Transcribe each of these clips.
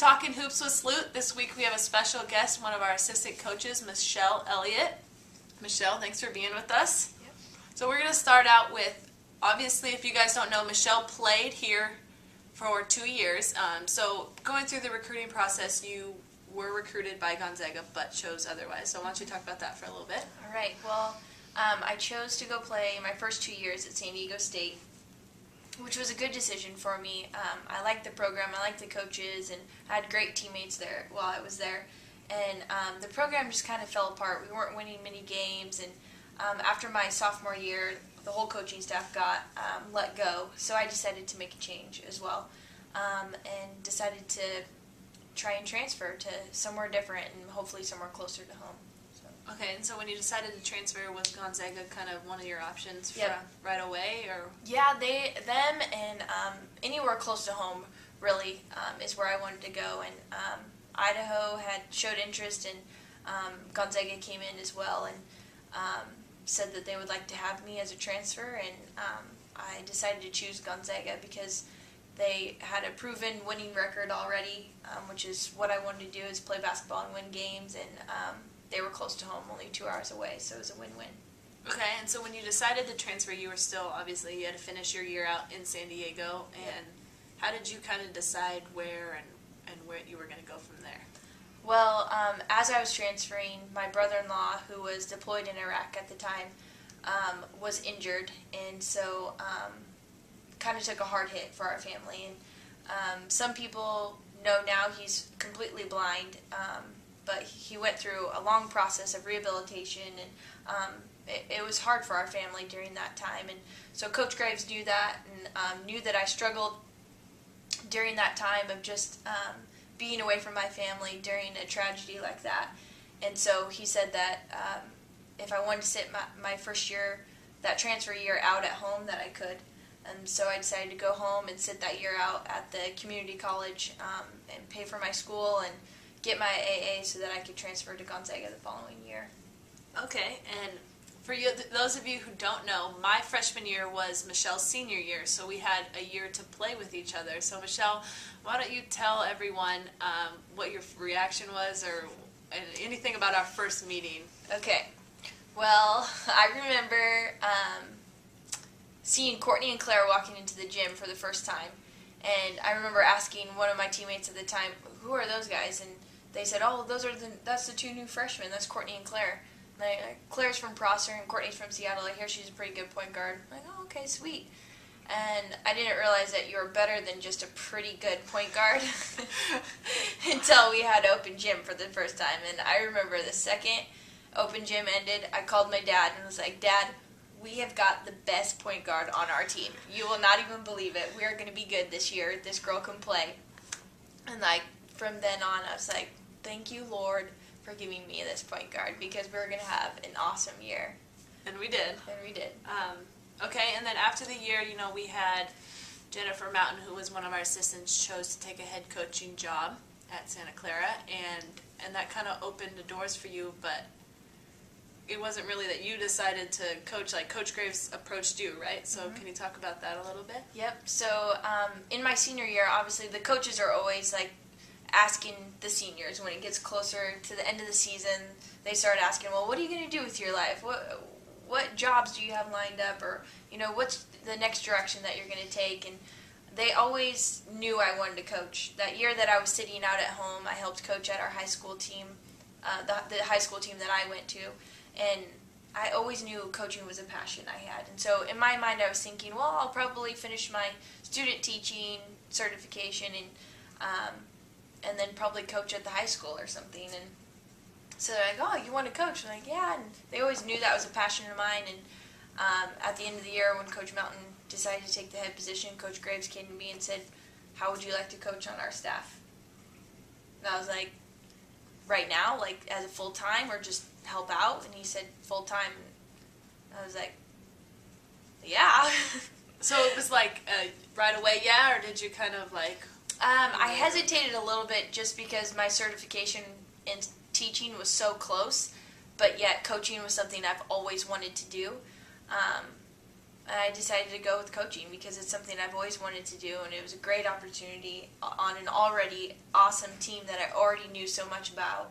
Talking Hoops with Sloot. This week we have a special guest, one of our assistant coaches, Michelle Elliott. Michelle, thanks for being with us. Yep. So we're going to start out with, obviously, if you guys don't know, Michelle played here for 2 years. So going through the recruiting process, you were recruited by Gonzaga but chose otherwise. So why don't you talk about that for a little bit? All right. Well, I chose to go play my first 2 years at San Diego State, which was a good decision for me. I liked the program, I liked the coaches, and I had great teammates there while I was there. And the program just kind of fell apart. We weren't winning many games, and after my sophomore year, the whole coaching staff got let go. So I decided to make a change as well, and decided to try and transfer to somewhere different and hopefully somewhere closer to home. Okay, and so when you decided to transfer, was Gonzaga kind of one of your options for Yep. right away, or? Yeah, them and anywhere close to home really is where I wanted to go. And Idaho had showed interest, and Gonzaga came in as well and said that they would like to have me as a transfer. And I decided to choose Gonzaga because they had a proven winning record already, which is what I wanted to do, is play basketball and win games. And they were close to home, only 2 hours away, so it was a win-win. Okay, and so when you decided to transfer, you were still, obviously, you had to finish your year out in San Diego, and how did you kind of decide where and where you were going to go from there? Well, as I was transferring, my brother-in-law, who was deployed in Iraq at the time, was injured, and so kind of took a hard hit for our family. And some people know now he's completely blind, but he went through a long process of rehabilitation, and it was hard for our family during that time. And so Coach Graves knew that, and knew that I struggled during that time of just being away from my family during a tragedy like that. And so he said that if I wanted to sit my first year, that transfer year, out at home, that I could. And so I decided to go home and sit that year out at the community college and pay for my school and get my AA so that I could transfer to Gonzaga the following year. Okay, and for you, those of you who don't know, my freshman year was Michelle's senior year, so we had a year to play with each other. So Michelle, why don't you tell everyone what your reaction was, or anything about our first meeting? Okay, well, I remember seeing Courtney and Claire walking into the gym for the first time, and I remember asking one of my teammates at the time, "Who are those guys?" And they said, "Oh, that's the 2 new freshmen. That's Courtney and Claire." And Claire's from Prosser and Courtney's from Seattle. I hear she's a pretty good point guard. I'm like, oh, okay, sweet. And I didn't realize that you were better than just a pretty good point guard until we had open gym for the first time. And I remember the second open gym ended, I called my dad and was like, "Dad, we have got the best point guard on our team. You will not even believe it. We are going to be good this year. This girl can play." And from then on, I was like, "Thank you, Lord, for giving me this point guard, because we were going to have an awesome year." And we did. And we did. Okay, and then after the year, we had Jennifer Mountain, who was one of our assistants, chose to take a head coaching job at Santa Clara, and that kind of opened the doors for you, but it wasn't really that you decided to coach. Like, Coach Graves approached you, right? So Can you talk about that a little bit? Yep. So in my senior year, obviously the coaches are always asking the seniors when it gets closer to the end of the season. They start asking, "Well, what are you going to do with your life? What jobs do you have lined up, or what's the next direction that you're going to take?" And they always knew I wanted to coach. That year that I was sitting out at home, I helped coach at our high school team, the high school team that I went to, and I always knew coaching was a passion I had. And so in my mind, I was thinking, well, I'll probably finish my student teaching certification and then probably coach at the high school or something. And so they're like, "Oh, you want to coach?" I'm like, "Yeah." And they always knew that was a passion of mine. And at the end of the year, when Coach Mountain decided to take the head position, Coach Graves came to me and said, "How would you like to coach on our staff?" And I was like, "Right now, as a full-time, or just help out?" And he said, "Full-time." And I was like, "Yeah." So it was right away, yeah, or did you kind of I hesitated a little bit just because my certification in teaching was so close, but yet coaching was something I've always wanted to do. I decided to go with coaching because it's something I've always wanted to do, and it was a great opportunity on an already awesome team that I already knew so much about.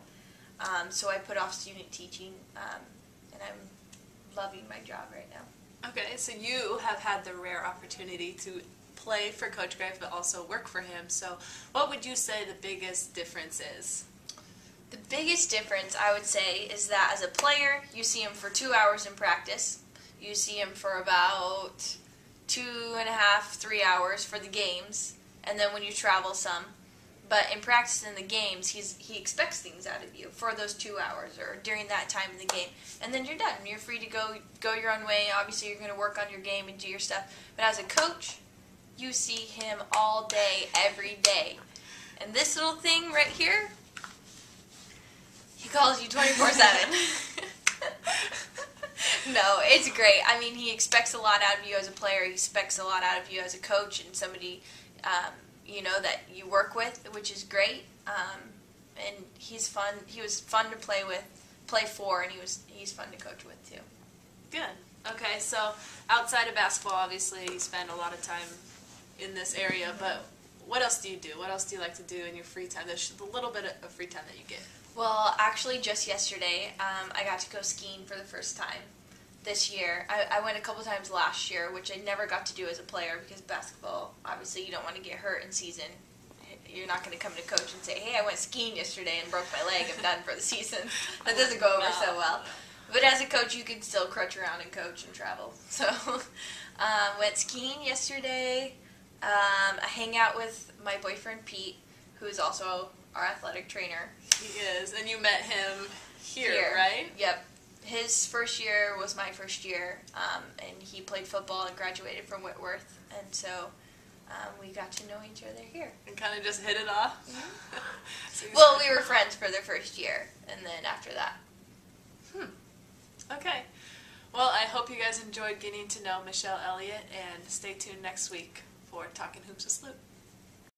So I put off student teaching, and I'm loving my job right now. Okay, so you have had the rare opportunity to play for Coach Graves but also work for him. So what would you say the biggest difference is? The biggest difference, I would say, is that as a player, you see him for 2 hours in practice. You see him for about 2.5, 3 hours for the games, and then when you travel some. But in practice in the games, he expects things out of you for those 2 hours or during that time in the game. And then you're done. You're free to go your own way. Obviously, you're going to work on your game and do your stuff. But as a coach, you see him all day, every day. And this little thing right here, he calls you 24/7. No, it's great. I mean, he expects a lot out of you as a player. He expects a lot out of you as a coach and somebody, that you work with, which is great. And he's fun. He was fun to play for, and he's fun to coach with too. Good. Okay, so outside of basketball, obviously you spend a lot of time in this area, but what else do you do? What else do you like to do in your free time? There's the little bit of free time that you get. Well, actually, just yesterday, I got to go skiing for the first time this year. I went a couple times last year, which I never got to do as a player because basketball, obviously, you don't want to get hurt in season. You're not going to come to coach and say, hey, I went skiing yesterday and broke my leg. I'm done for the season. That doesn't go over so well. But as a coach, you can still crutch around and coach and travel. So went skiing yesterday. I hang out with my boyfriend, Pete, who is also our athletic trainer. He is, and you met him here, right? Yep. His first year was my first year, and he played football and graduated from Whitworth, and so we got to know each other here. And kind of just hit it off? Mm-hmm. Well, we were friends for the first year, and then after that. Okay. Well, I hope you guys enjoyed getting to know Michelle Elliott, and stay tuned next week for Talking Hoops with Sloot.